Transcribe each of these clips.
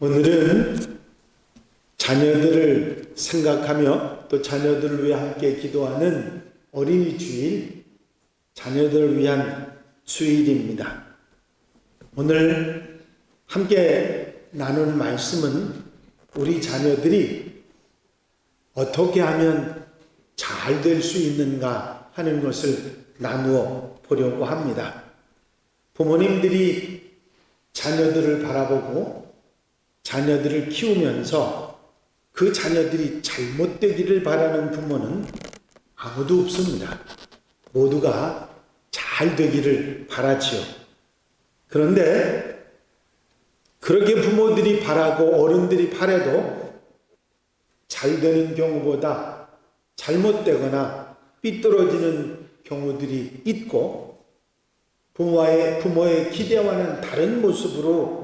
오늘은 자녀들을 생각하며 또 자녀들을 위해 함께 기도하는 어린이 주일, 자녀들을 위한 주일입니다. 오늘 함께 나눌 말씀은 우리 자녀들이 어떻게 하면 잘 될 수 있는가 하는 것을 나누어 보려고 합니다. 부모님들이 자녀들을 바라보고 자녀들을 키우면서 그 자녀들이 잘못되기를 바라는 부모는 아무도 없습니다. 모두가 잘 되기를 바라지요. 그런데 그렇게 부모들이 바라고 어른들이 바라도 잘 되는 경우보다 잘못되거나 삐뚤어지는 경우들이 있고 부모의 기대와는 다른 모습으로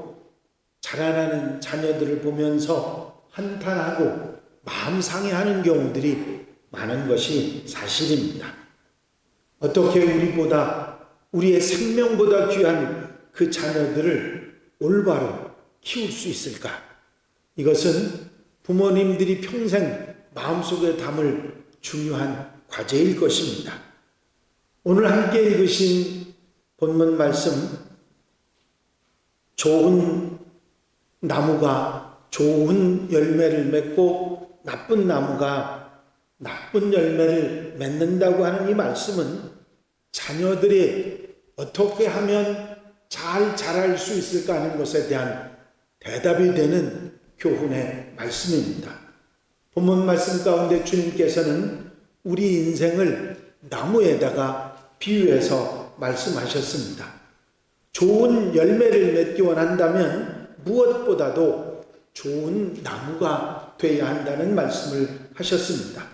자라나는 자녀들을 보면서 한탄하고 마음 상해하는 경우들이 많은 것이 사실입니다. 어떻게 우리의 생명보다 귀한 그 자녀들을 올바로 키울 수 있을까? 이것은 부모님들이 평생 마음속에 담을 중요한 과제일 것입니다. 오늘 함께 읽으신 본문 말씀, 좋은 나무가 좋은 열매를 맺고 나쁜 나무가 나쁜 열매를 맺는다고 하는 이 말씀은 자녀들이 어떻게 하면 잘 자랄 수 있을까 하는 것에 대한 대답이 되는 교훈의 말씀입니다. 본문 말씀 가운데 주님께서는 우리 인생을 나무에다가 비유해서 말씀하셨습니다. 좋은 열매를 맺기 원한다면 무엇보다도 좋은 나무가 되어야 한다는 말씀을 하셨습니다.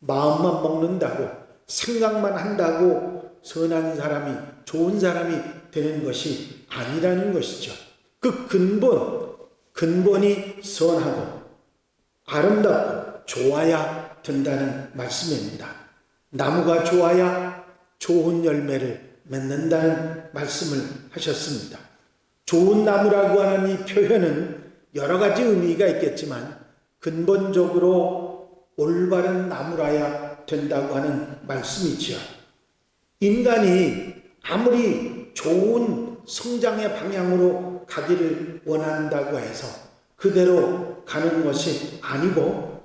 마음만 먹는다고 생각만 한다고 선한 사람이 좋은 사람이 되는 것이 아니라는 것이죠. 그 근본이 선하고 아름답고 좋아야 된다는 말씀입니다. 나무가 좋아야 좋은 열매를 맺는다는 말씀을 하셨습니다. 좋은 나무라고 하는 이 표현은 여러 가지 의미가 있겠지만 근본적으로 올바른 나무라야 된다고 하는 말씀이지요. 인간이 아무리 좋은 성장의 방향으로 가기를 원한다고 해서 그대로 가는 것이 아니고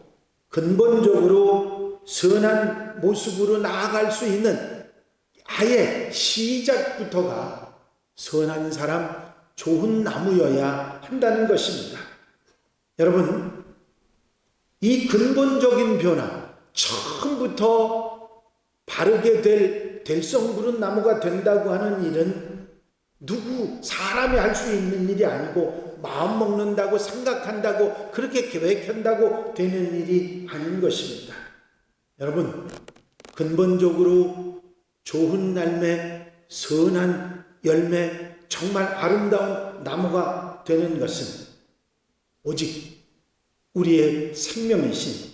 근본적으로 선한 모습으로 나아갈 수 있는 아예 시작부터가 선한 사람, 좋은 나무여야 한다는 것입니다. 여러분, 이 근본적인 변화, 처음부터 바르게 될 될성 부른 나무가 된다고 하는 일은 사람이 할 수 있는 일이 아니고 마음 먹는다고 생각한다고 그렇게 계획한다고 되는 일이 아닌 것입니다. 여러분, 근본적으로 좋은 열매, 선한 열매, 정말 아름다운 나무가 되는 것은 오직 우리의 생명이신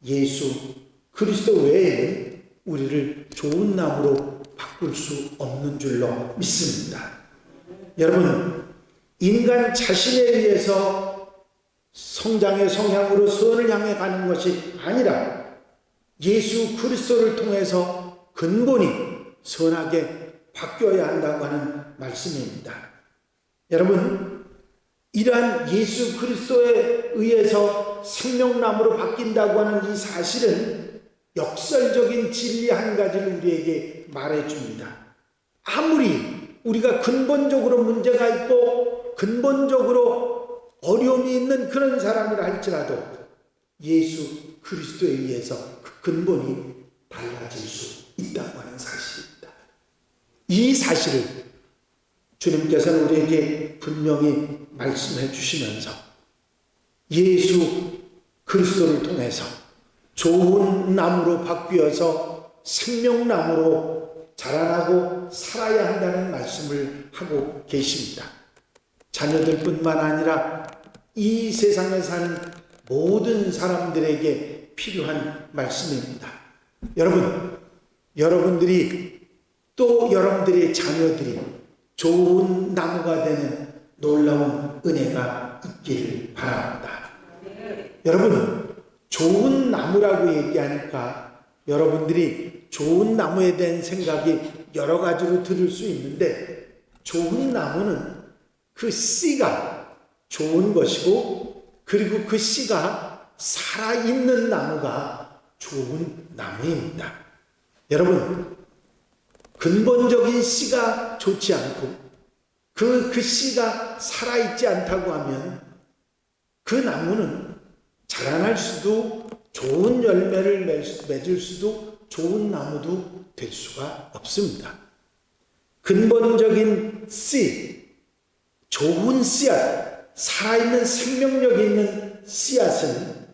예수 그리스도 외에는 우리를 좋은 나무로 바꿀 수 없는 줄로 믿습니다. 여러분, 인간 자신에 의해서 성장의 성향으로 선을 향해 가는 것이 아니라 예수 그리스도를 통해서 근본이 선하게 바뀌어야 한다고 하는 말씀입니다. 여러분, 이러한 예수 그리스도에 의해서 생명나무로 바뀐다고 하는 이 사실은 역설적인 진리 한 가지를 우리에게 말해줍니다. 아무리 우리가 근본적으로 문제가 있고 근본적으로 어려움이 있는 그런 사람이라 할지라도 예수 그리스도에 의해서 그 근본이 달라질 수 있다고 하는 사실입니다. 이 사실을 주님께서는 우리에게 분명히 말씀해 주시면서 예수 그리스도를 통해서 좋은 나무로 바뀌어서 생명나무로 자라나고 살아야 한다는 말씀을 하고 계십니다. 자녀들뿐만 아니라 이 세상에 사는 모든 사람들에게 필요한 말씀입니다. 여러분들이 또 여러분들의 자녀들이 좋은 나무가 되는 놀라운 은혜가 있기를 바랍니다. 여러분, 좋은 나무라고 얘기하니까 여러분들이 좋은 나무에 대한 생각이 여러 가지로 들을 수 있는데, 좋은 나무는 그 씨가 좋은 것이고, 그리고 그 씨가 살아있는 나무가 좋은 나무입니다. 여러분, 근본적인 씨가 좋지 않고 그 씨가 살아있지 않다고 하면 그 나무는 자라날 수도, 좋은 열매를 맺을 수도, 좋은 나무도 될 수가 없습니다. 근본적인 씨, 좋은 씨앗, 살아있는 생명력이 있는 씨앗은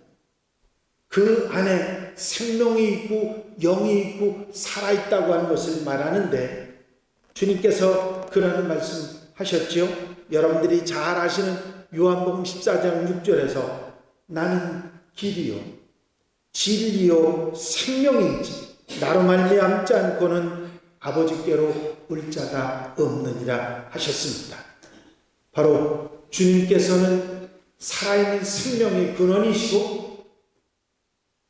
그 안에 생명이 있고 영이 있고 살아있다고 하는 것을 말하는데, 주님께서 그런 말씀 하셨지요. 여러분들이 잘 아시는 요한복음 14장 6절에서 나는 길이요 진리요 생명이지 나로 말미암지 않고는 아버지께로 올 자가 없느니라 하셨습니다. 바로 주님께서는 살아있는 생명의 근원이시고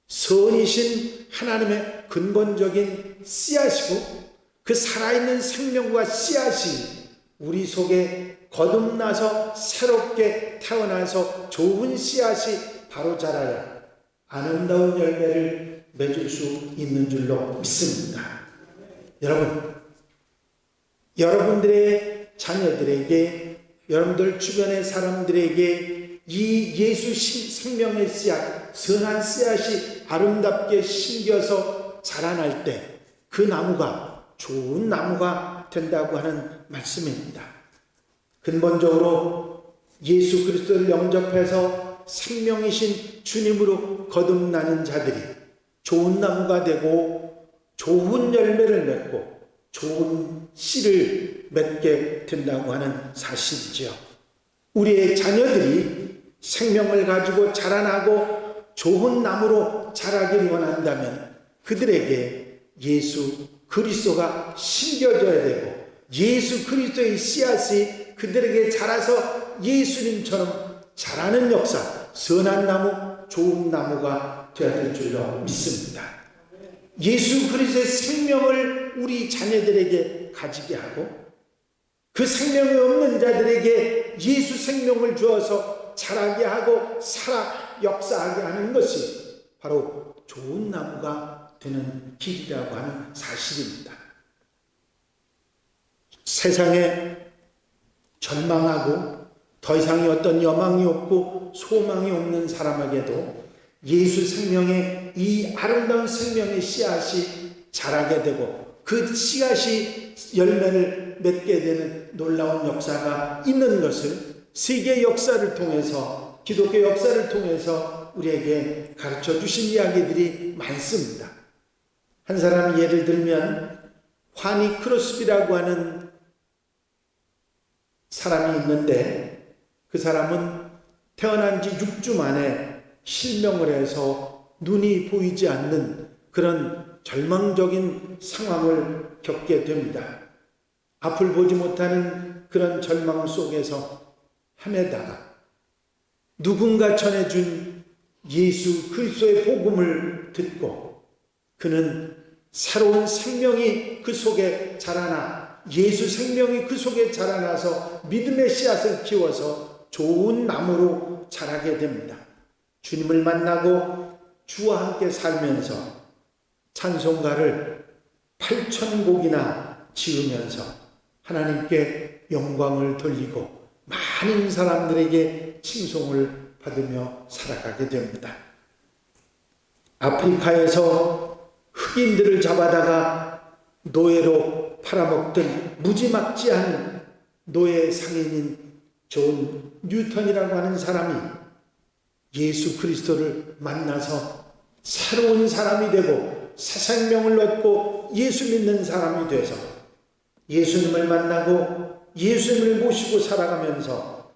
선이신 하나님의 근본적인 씨앗이고, 그 살아있는 생명과 씨앗이 우리 속에 거듭나서 새롭게 태어나서 좋은 씨앗이 바로 자라야 아름다운 열매를 맺을 수 있는 줄로 믿습니다. 여러분, 여러분들의 자녀들에게, 여러분들 주변의 사람들에게 이 예수 생명의 씨앗, 선한 씨앗이 아름답게 심겨서 자라날 때 그 나무가 좋은 나무가 된다고 하는 말씀입니다. 근본적으로 예수 그리스도를 영접해서 생명이신 주님으로 거듭나는 자들이 좋은 나무가 되고 좋은 열매를 맺고 좋은 씨를 맺게 된다고 하는 사실이죠. 우리의 자녀들이 생명을 가지고 자라나고 좋은 나무로 자라길 원한다면 그들에게 예수 그리스도가 심겨져야 되고, 예수 그리스도의 씨앗이 그들에게 자라서 예수님처럼 자라는 역사, 선한 나무, 좋은 나무가 되어야 될 줄로 믿습니다. 예수 그리스도의 생명을 우리 자녀들에게 가지게 하고, 그 생명이 없는 자들에게 예수 생명을 주어서 자라게 하고 살아 역사하게 하는 것이 바로 좋은 나무가 되는 길이라고 하는 사실입니다. 세상에 절망하고 더 이상의 어떤 여망이 없고 소망이 없는 사람에게도 예수 생명의 이 아름다운 생명의 씨앗이 자라게 되고 그 씨앗이 열매를 맺게 되는 놀라운 역사가 있는 것을 세계 역사를 통해서, 기독교 역사를 통해서 우리에게 가르쳐 주신 이야기들이 많습니다. 한 사람 예를 들면 환희 크로스비라고 하는 사람이 있는데, 그 사람은 태어난 지 6주 만에 실명을 해서 눈이 보이지 않는 그런 절망적인 상황을 겪게 됩니다. 앞을 보지 못하는 그런 절망 속에서 헤매다가 누군가 전해준 예수 그리스도의 복음을 듣고 그는 새로운 생명이 그 속에 자라나, 예수 생명이 그 속에 자라나서 믿음의 씨앗을 키워서 좋은 나무로 자라게 됩니다. 주님을 만나고 주와 함께 살면서 찬송가를 8,000곡이나 지으면서 하나님께 영광을 돌리고 많은 사람들에게 칭송을 받으며 살아가게 됩니다. 아프리카에서 흑인들을 잡아다가 노예로 팔아먹던 무지막지한 노예 상인인 존 뉴턴이라고 하는 사람이 예수 그리스도를 만나서 새로운 사람이 되고 새 생명을 얻고 예수 믿는 사람이 돼서 예수님을 만나고 예수님을 모시고 살아가면서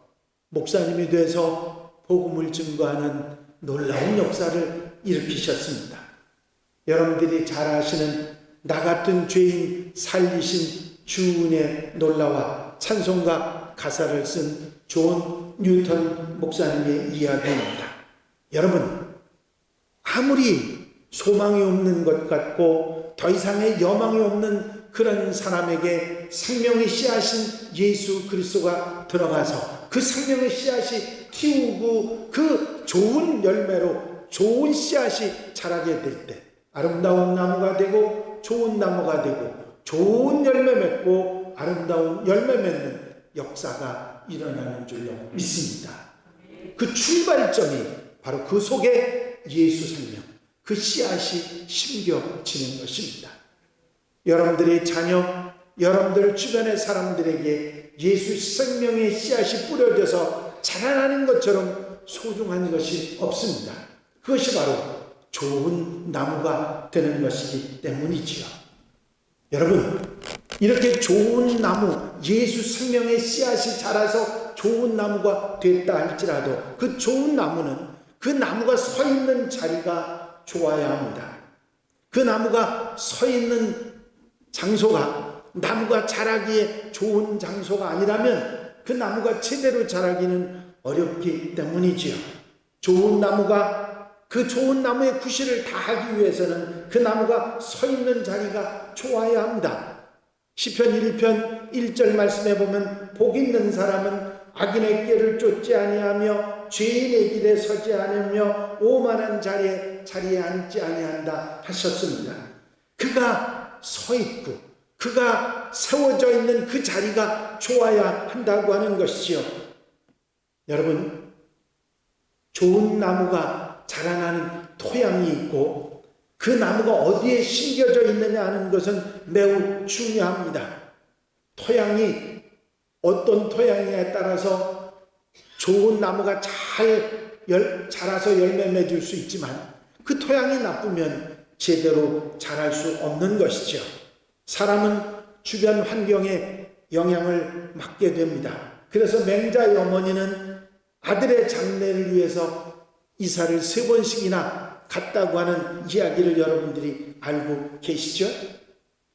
목사님이 돼서 복음을 증거하는 놀라운 역사를 일으키셨습니다. 여러분들이 잘 아시는 나 같은 죄인 살리신 주은의 놀라와 찬송가 가사를 쓴 존 뉴턴 목사님의 이야기입니다. 여러분, 아무리 소망이 없는 것 같고 더 이상의 여망이 없는 그런 사람에게 생명의 씨앗인 예수 그리스도가 들어가서 그 생명의 씨앗이 튀우고 그 좋은 열매로 좋은 씨앗이 자라게 될 때 아름다운 나무가 되고 좋은 나무가 되고 좋은 열매 맺고 아름다운 열매 맺는 역사가 일어나는 줄로 믿습니다. 그 출발점이 바로 그 속에 예수 생명, 그 씨앗이 심겨지는 것입니다. 여러분들의 자녀, 여러분들 주변의 사람들에게 예수 생명의 씨앗이 뿌려져서 자라나는 것처럼 소중한 것이 없습니다. 그것이 바로 좋은 나무가 되는 것이기 때문이지요. 여러분, 이렇게 좋은 나무, 예수 생명의 씨앗이 자라서 좋은 나무가 됐다 할지라도 그 좋은 나무는 그 나무가 서 있는 자리가 좋아야 합니다. 그 나무가 서 있는 장소가 나무가 자라기에 좋은 장소가 아니라면 그 나무가 제대로 자라기는 어렵기 때문이지요. 좋은 나무가 그 좋은 나무의 구실을 다하기 위해서는 그 나무가 서 있는 자리가 좋아야 합니다. 시편 1편 1절 말씀에 보면 복 있는 사람은 악인의 꾀를 쫓지 아니하며 죄인의 길에 서지 않으며 오만한 자리에 앉지 아니한다 하셨습니다. 그가 서 있고 그가 세워져 있는 그 자리가 좋아야 한다고 하는 것이지요. 여러분, 좋은 나무가 자라나는 토양이 있고 그 나무가 어디에 심겨져 있느냐 하는 것은 매우 중요합니다. 토양이 어떤 토양에 따라서 좋은 나무가 잘 자라서 열매 맺을 수 있지만 그 토양이 나쁘면 제대로 자랄 수 없는 것이죠. 사람은 주변 환경에 영향을 받게 됩니다. 그래서 맹자의 어머니는 아들의 장래를 위해서 이사를 3번씩이나 갔다고 하는 이야기를 여러분들이 알고 계시죠?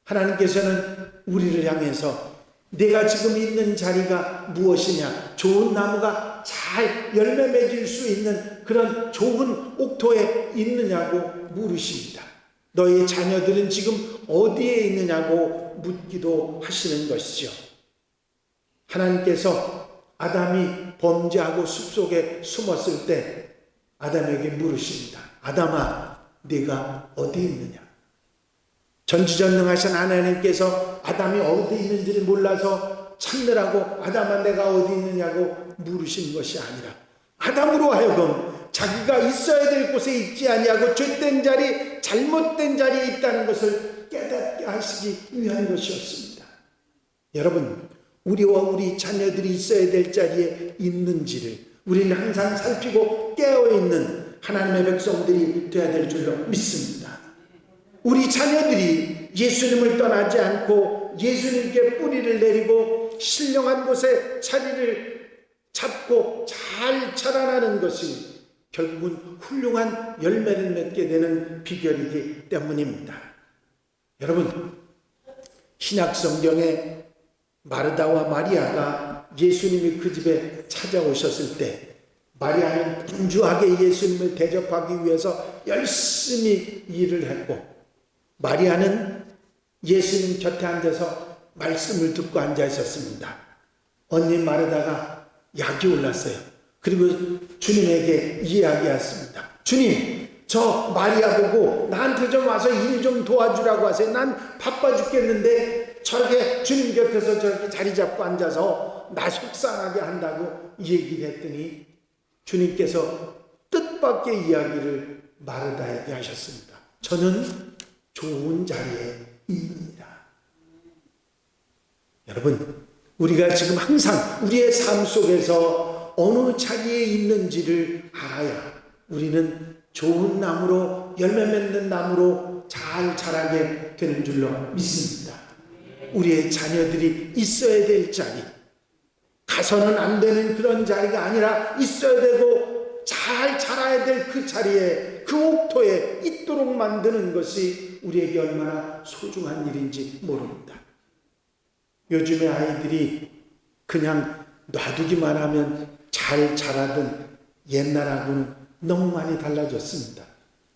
하나님께서는 우리를 향해서 내가 지금 있는 자리가 무엇이냐, 좋은 나무가 잘 열매 맺을 수 있는 그런 좋은 옥토에 있느냐고 물으십니다. 너희 자녀들은 지금 어디에 있느냐고 묻기도 하시는 것이죠. 하나님께서 아담이 범죄하고 숲속에 숨었을 때 아담에게 물으십니다. 아담아, 네가 어디 있느냐? 전지전능하신 하나님께서 아담이 어디 있는지를 몰라서 찾느라고 아담아 내가 어디 있느냐고 물으신 것이 아니라 아담으로 하여금 자기가 있어야 될 곳에 있지 아니하고 죄된 자리, 잘못된 자리에 있다는 것을 깨닫게 하시기 위한 것이었습니다. 여러분, 우리와 우리 자녀들이 있어야 될 자리에 있는지를 우리는 항상 살피고 깨어있는 하나님의 백성들이 되어야 될 줄로 믿습니다. 우리 자녀들이 예수님을 떠나지 않고 예수님께 뿌리를 내리고 신령한 곳에 자리를 잡고 잘 자라나는 것이 결국은 훌륭한 열매를 맺게 되는 비결이기 때문입니다. 여러분, 신약 성경에 마르다와 마리아가 예수님이 그 집에 찾아오셨을 때 마리아는 분주하게 예수님을 대접하기 위해서 열심히 일을 했고 마리아는 예수님 곁에 앉아서 말씀을 듣고 앉아 있었습니다. 언니 마르다가 약이 올랐어요. 그리고 주님에게 이야기했습니다. 주님, 저 마리아 보고 나한테 좀 와서 일 좀 도와주라고 하세요. 난 바빠 죽겠는데 저렇게 주님 곁에서 저렇게 자리 잡고 앉아서 나 속상하게 한다고 얘기를 했더니 주님께서 뜻밖의 이야기를 마르다에게 하셨습니다. 저는 좋은 자리에 있습니다. 여러분, 우리가 지금 항상 우리의 삶 속에서 어느 자리에 있는지를 알아야 우리는 좋은 나무로, 열매 맺는 나무로 잘 자라게 되는 줄로 믿습니다. 우리의 자녀들이 있어야 될 자리, 가서는 안 되는 그런 자리가 아니라 있어야 되고 잘 자라야 될 그 자리에, 그 옥토에 있도록 만드는 것이 우리에게 얼마나 소중한 일인지 모릅니다. 요즘의 아이들이 그냥 놔두기만 하면 잘 자라던 옛날하고는 너무 많이 달라졌습니다.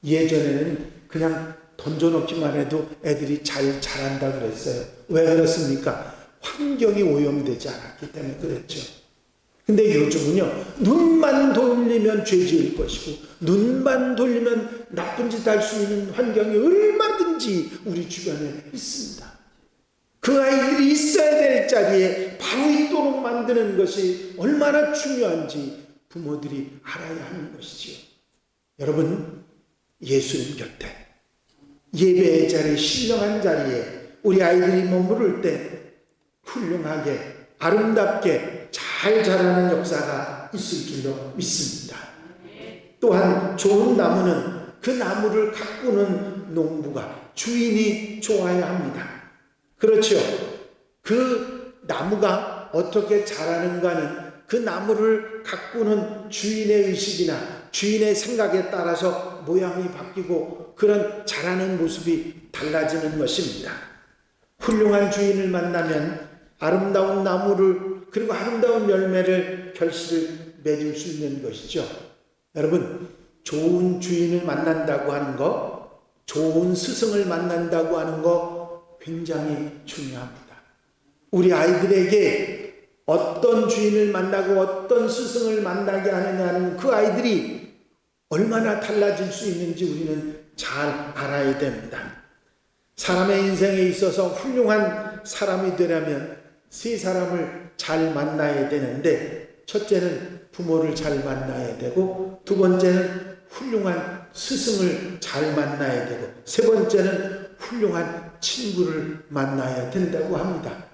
예전에는 그냥 던져놓기만 해도 애들이 잘 자란다 그랬어요. 왜 그렇습니까? 환경이 오염되지 않았기 때문에 그랬죠. 근데 요즘은요, 눈만 돌리면 죄 지을 것이고, 눈만 돌리면 나쁜 짓 할 수 있는 환경이 얼마든지 우리 주변에 있습니다. 그 아이들이 있어야 될 자리에 바로 있도록 만드는 것이 얼마나 중요한지 부모들이 알아야 하는 것이지요. 여러분, 예수님 곁에, 예배의 자리에, 신령한 자리에 우리 아이들이 머무를 때 훌륭하게, 아름답게 잘 자라는 역사가 있을 줄로 믿습니다. 또한 좋은 나무는 그 나무를 가꾸는 농부가, 주인이 좋아야 합니다. 그렇죠. 그 나무가 어떻게 자라는가는 그 나무를 가꾸는 주인의 의식이나 주인의 생각에 따라서 모양이 바뀌고 그런 자라는 모습이 달라지는 것입니다. 훌륭한 주인을 만나면 아름다운 나무를, 그리고 아름다운 열매를, 결실을 맺을 수 있는 것이죠. 여러분, 좋은 주인을 만난다고 하는 것, 좋은 스승을 만난다고 하는 것 굉장히 중요합니다. 우리 아이들에게 어떤 주인을 만나고 어떤 스승을 만나게 하느냐는 그 아이들이 얼마나 달라질 수 있는지 우리는 잘 알아야 됩니다. 사람의 인생에 있어서 훌륭한 사람이 되려면 세 사람을 잘 만나야 되는데, 첫째는 부모를 잘 만나야 되고, 두 번째는 훌륭한 스승을 잘 만나야 되고, 세 번째는 훌륭한 친구를 만나야 된다고 합니다.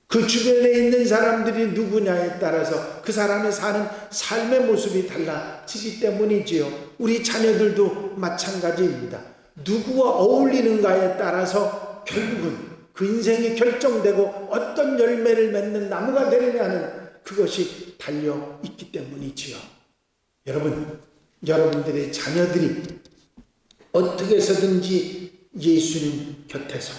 그 주변에 있는 사람들이 누구냐에 따라서 그 사람이 사는 삶의 모습이 달라지기 때문이지요. 우리 자녀들도 마찬가지입니다. 누구와 어울리는가에 따라서 결국은 그 인생이 결정되고 어떤 열매를 맺는 나무가 되느냐는 그것이 달려있기 때문이지요. 여러분, 여러분들의 자녀들이 어떻게 해서든지 예수님 곁에서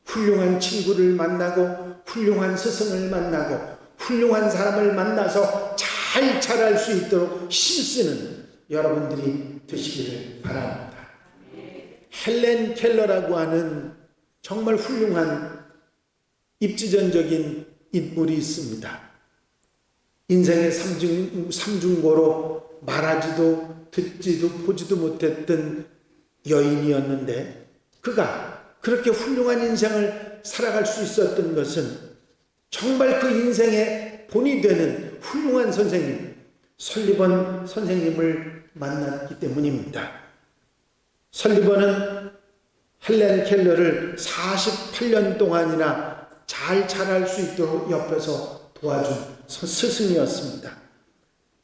훌륭한 친구를 만나고 훌륭한 스승을 만나고 훌륭한 사람을 만나서 잘 자랄 수 있도록 힘쓰는 여러분들이 되시기를 바랍니다. 헬렌 켈러라고 하는 정말 훌륭한 입지전적인 인물이 있습니다. 인생의 삼중고로 말하지도 듣지도 보지도 못했던 여인이었는데, 그가 그렇게 훌륭한 인생을 살아갈 수 있었던 것은 정말 그 인생의 본이 되는 훌륭한 선생님, 설리번 선생님을 만났기 때문입니다. 설리번은 헬렌 켈러를 48년 동안이나 잘 자랄 수 있도록 옆에서 도와준 스승이었습니다.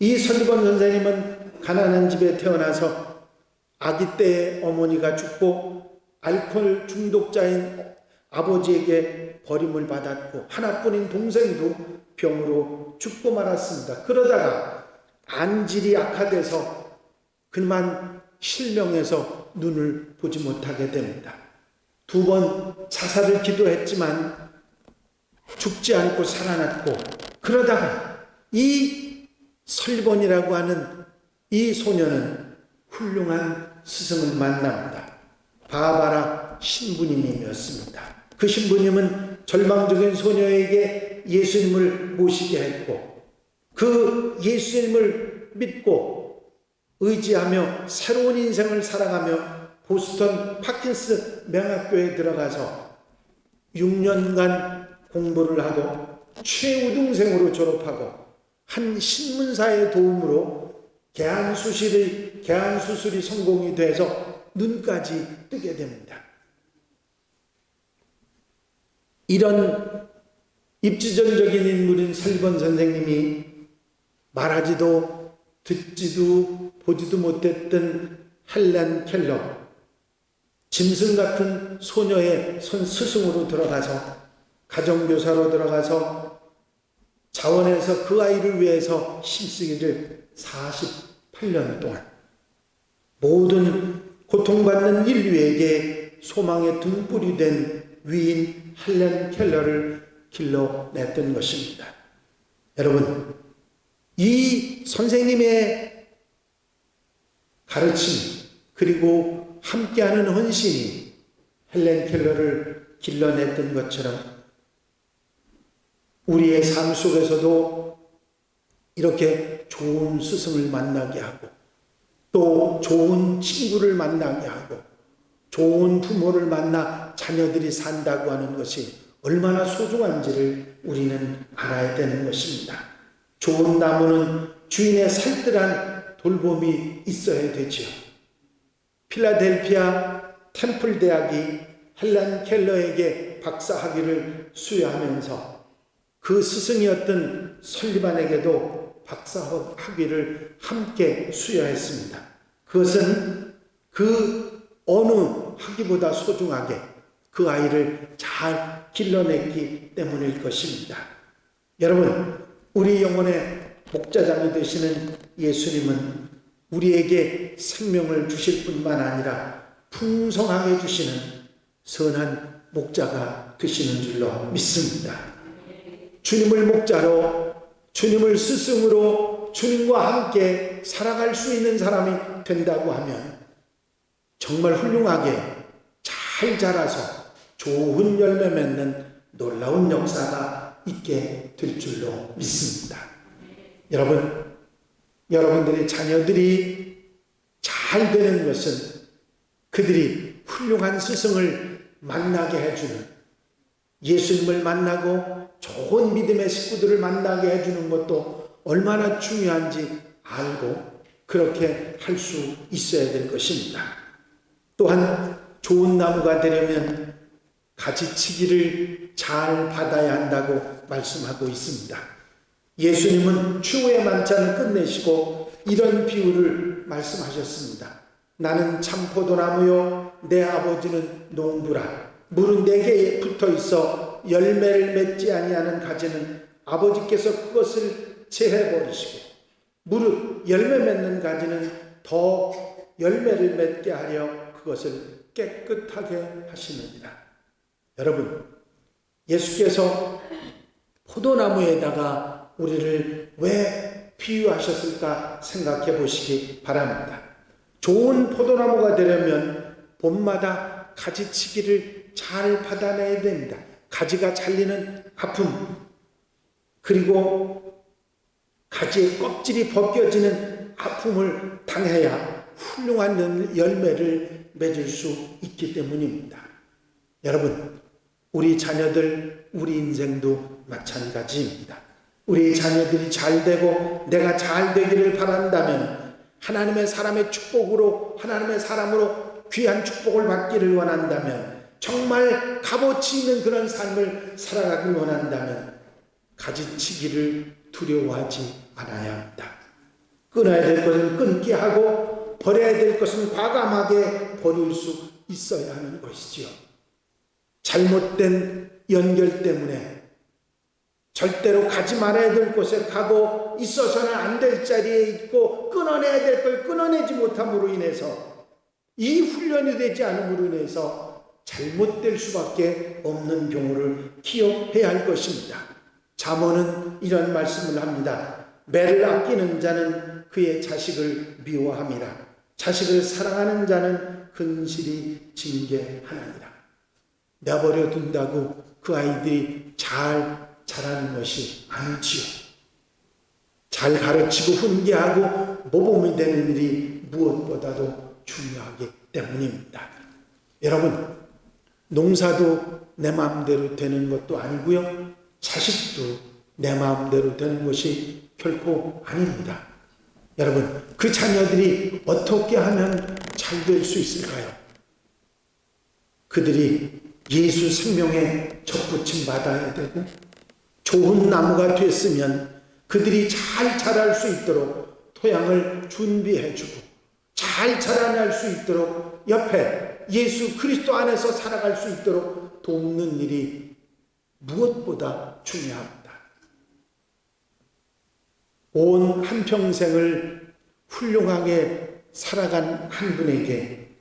이 설리번 선생님은 가난한 집에 태어나서 아기 때에 어머니가 죽고 알코올 중독자인 아버지에게 버림을 받았고, 하나뿐인 동생도 병으로 죽고 말았습니다. 그러다가 안질이 악화돼서 그만 실명해서 눈을 보지 못하게 됩니다. 2번 자살을 기도했지만 죽지 않고 살아났고, 그러다가 이 설리번이라고 하는 이 소녀는 훌륭한 스승을 만납니다. 바바라 신부님이었습니다. 그 신부님은 절망적인 소녀에게 예수님을 모시게 했고, 그 예수님을 믿고 의지하며 새로운 인생을 살아가며 보스턴 파킨스 명학교에 들어가서 6년간 공부를 하고 최우등생으로 졸업하고, 한 신문사의 도움으로 개안수술이 성공이 돼서 눈까지 뜨게 됩니다. 이런 입지전적인 인물인 설리번 선생님이 말하지도 듣지도 보지도 못했던 헬렌 켈러, 짐승 같은 소녀의 스승으로 들어가서, 가정교사로 들어가서 자원해서 그 아이를 위해서 힘쓰기를 48년 동안 모든 고통받는 인류에게 소망의 등불이 된 위인 헬렌 켈러를 길러냈던 것입니다. 여러분, 이 선생님의 가르침 그리고 함께하는 헌신이 헬렌 켈러를 길러냈던 것처럼 우리의 삶 속에서도 이렇게 좋은 스승을 만나게 하고 또 좋은 친구를 만나게 하고 좋은 부모를 만나 자녀들이 산다고 하는 것이 얼마나 소중한지를 우리는 알아야 되는 것입니다. 좋은 나무는 주인의 살뜰한 돌봄이 있어야 되지요. 필라델피아 템플 대학이 헬렌 켈러에게 박사학위를 수여하면서 그 스승이었던 설리반에게도 박사학위를 함께 수여했습니다. 그것은 그 어느 학위보다 소중하게 그 아이를 잘 길러냈기 때문일 것입니다. 여러분, 우리 영혼의 목자장이 되시는 예수님은 우리에게 생명을 주실 뿐만 아니라 풍성하게 주시는 선한 목자가 되시는 줄로 믿습니다. 주님을 목자로, 주님을 스승으로 주님과 함께 살아갈 수 있는 사람이 된다고 하면 정말 훌륭하게 잘 자라서 좋은 열매 맺는 놀라운 역사가 있게 될 줄로 믿습니다. 여러분, 여러분들의 자녀들이 잘 되는 것은 그들이 훌륭한 스승을 만나게 해주는, 예수님을 만나고 좋은 믿음의 식구들을 만나게 해주는 것도 얼마나 중요한지 알고 그렇게 할 수 있어야 될 것입니다. 또한 좋은 나무가 되려면 가지치기를 잘 받아야 한다고 말씀하고 있습니다. 예수님은 최후의 만찬을 끝내시고 이런 비유를 말씀하셨습니다. 나는 참포도나무요 내 아버지는 농부라. 물은 내게 붙어 있어 열매를 맺지 아니하는 가지는 아버지께서 그것을 제해버리시고 무릇 열매 맺는 가지는 더 열매를 맺게 하려 그것을 깨끗하게 하시느니라. 여러분, 예수께서 포도나무에다가 우리를 왜 비유하셨을까 생각해 보시기 바랍니다. 좋은 포도나무가 되려면 봄마다 가지치기를 잘 받아내야 됩니다. 가지가 잘리는 아픔, 그리고 가지의 껍질이 벗겨지는 아픔을 당해야 훌륭한 열매를 맺을 수 있기 때문입니다. 여러분, 우리 자녀들, 우리 인생도 마찬가지입니다. 우리 자녀들이 잘 되고 내가 잘 되기를 바란다면 하나님의 사람의 축복으로, 하나님의 사람으로 귀한 축복을 받기를 원한다면, 정말 값어치 있는 그런 삶을 살아가길 원한다면 가지치기를 두려워하지 않아야 합니다. 끊어야 될 것은 끊게 하고 버려야 될 것은 과감하게 버릴 수 있어야 하는 것이지요. 잘못된 연결 때문에 절대로 가지 말아야 될 곳에 가고 있어서는 안 될 자리에 있고 끊어내야 될 걸 끊어내지 못함으로 인해서, 이 훈련이 되지 않음으로 인해서 잘못될 수밖에 없는 경우를 기억해야 할 것입니다. 잠언은 이런 말씀을 합니다. 매를 아끼는 자는 그의 자식을 미워함이라. 자식을 사랑하는 자는 근실히 징계하느니라. 내버려 둔다고 그 아이들이 잘 자라는 것이 아니지요. 잘 가르치고 훈계하고 모범이 되는 일이 무엇보다도 중요하기 때문입니다. 여러분, 농사도 내 마음대로 되는 것도 아니고요, 자식도 내 마음대로 되는 것이 결코 아닙니다. 여러분, 그 자녀들이 어떻게 하면 잘 될 수 있을까요? 그들이 예수 생명에 접붙임 받아야 되고 좋은 나무가 됐으면 그들이 잘 자랄 수 있도록 토양을 준비해 주고 잘 자라날 수 있도록 옆에 예수 그리스도 안에서 살아갈 수 있도록 돕는 일이 무엇보다 중요합니다. 온 한평생을 훌륭하게 살아간 한 분에게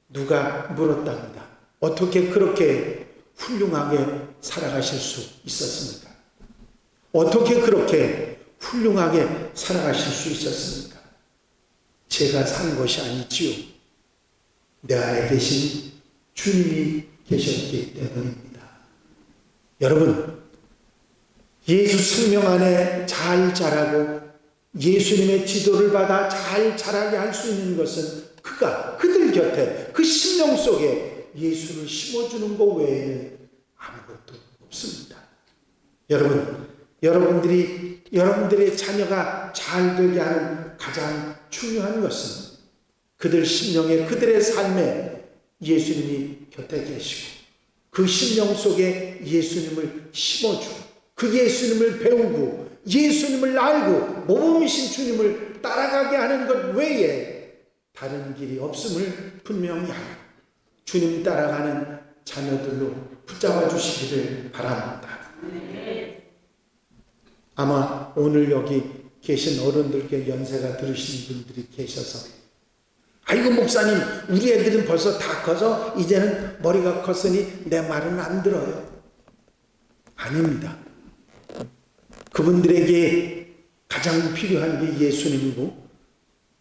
누가 물었답니다. 어떻게 그렇게 훌륭하게 살아가실 수 있었습니까? 어떻게 그렇게 훌륭하게 살아가실 수 있었습니까? 제가 산 것이 아니지요. 내 안에 계신 주님이 계셨기 때문입니다. 여러분, 예수 생명 안에 잘 자라고 예수님의 지도를 받아 잘 자라게 할 수 있는 것은 그들 곁에 그 심령 속에 예수를 심어주는 것 외에는 아무것도 없습니다. 여러분, 여러분들의 자녀가 잘 되게 하는 가장 중요한 것은 그들 심령에, 그들의 삶에 예수님이 곁에 계시고 그 심령 속에 예수님을 심어주고 그 예수님을 배우고 예수님을 알고 모범이신 주님을 따라가게 하는 것 외에 다른 길이 없음을 분명히 알고 주님 따라가는 자녀들로 붙잡아 주시기를 바랍니다. 아마 오늘 여기 계신 어른들께 연세가 들으시는 분들이 계셔서 아이고 목사님, 우리 애들은 벌써 다 커서 이제는 머리가 컸으니 내 말은 안 들어요. 아닙니다. 그분들에게 가장 필요한 게 예수님이고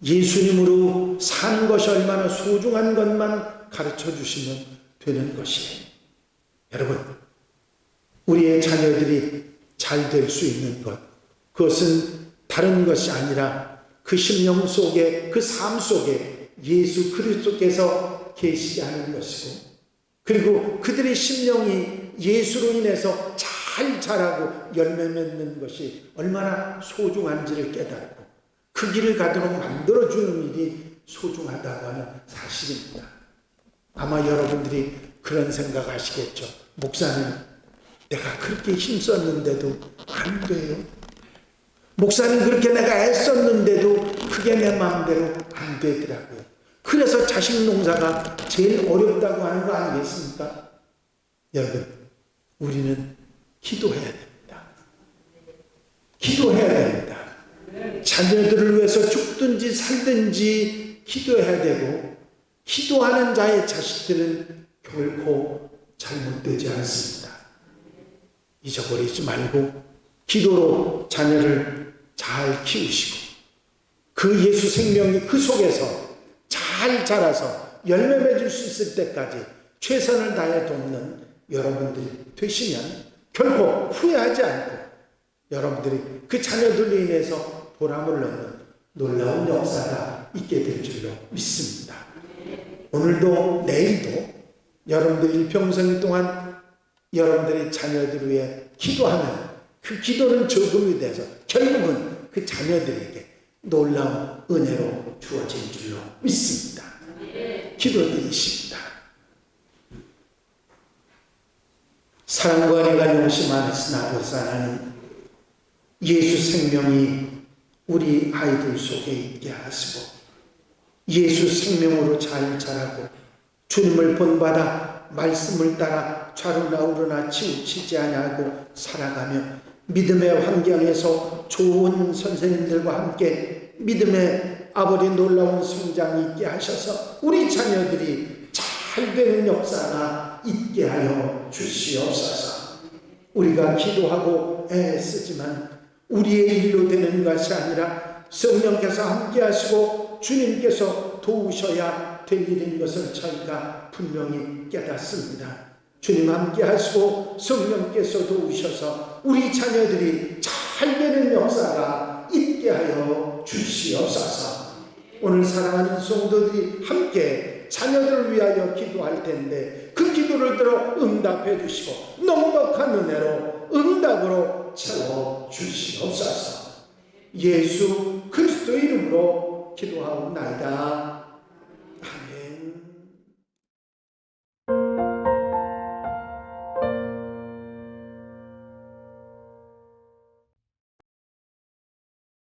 예수님으로 사는 것이 얼마나 소중한 것만 가르쳐 주시면 되는 것이에요. 여러분, 우리의 자녀들이 잘 될 수 있는 것, 그것은 다른 것이 아니라 그 심령 속에, 그 삶 속에 예수 그리스도께서 계시게 하는 것이고, 그리고 그들의 심령이 예수로 인해서 잘 자라고 열매 맺는 것이 얼마나 소중한지를 깨닫고 그 길을 가도록 만들어주는 일이 소중하다고 하는 사실입니다. 아마 여러분들이 그런 생각하시겠죠. 목사님, 내가 그렇게 힘썼는데도 안 돼요. 목사님, 그렇게 내가 애썼는데도 그게 내 마음대로 안 되더라고요. 그래서 자식 농사가 제일 어렵다고 하는 거 아니겠습니까? 여러분, 우리는 기도해야 됩니다. 기도해야 됩니다. 자녀들을 위해서 죽든지 살든지 기도해야 되고, 기도하는 자의 자식들은 결코 잘못되지 않습니다. 잊어버리지 말고 기도로 자녀를 잘 키우시고 그 예수 생명이 그 속에서 잘 자라서 열매 맺을 수 있을 때까지 최선을 다해 돕는 여러분들이 되시면 결코 후회하지 않고 여러분들이 그 자녀들로 인해서 보람을 얻는 놀라운 역사가 있게 될 줄로 믿습니다. 오늘도 내일도 여러분들 일평생 동안 여러분들의 자녀들 위해 기도하면 그 기도는 저금이 돼서 결국은 그 자녀들에게 놀라운 은혜로 주어진 줄로 믿습니다. 기도드리십니다. 사랑과 은혜가 용심 안에서 아버지 하나님, 예수 생명이 우리 아이들 속에 있게 하시고 예수 생명으로 잘 자라고 주님을 본받아 말씀을 따라 좌로나 우로나 치우치지 아니하고 살아가며 믿음의 환경에서 좋은 선생님들과 함께 믿음의 아버지 놀라운 성장이 있게 하셔서 우리 자녀들이 잘 되는 역사가 있게 하여 주시옵소서. 우리가 기도하고 애쓰지만 우리의 일로 되는 것이 아니라 성령께서 함께 하시고 주님께서 도우셔야 될 일인 것을 저희가 분명히 깨닫습니다. 주님 함께 하시고 성령께서 도우셔서 우리 자녀들이 잘 되는 역사가 있게 하여 주시옵소서. 오늘 사랑하는 성도들이 함께 자녀들을 위하여 기도할 텐데 그 기도를 들어 응답해 주시고 넉넉한 은혜로 응답으로 채워 주시옵소서. 예수 그리스도 이름으로 기도하옵나이다.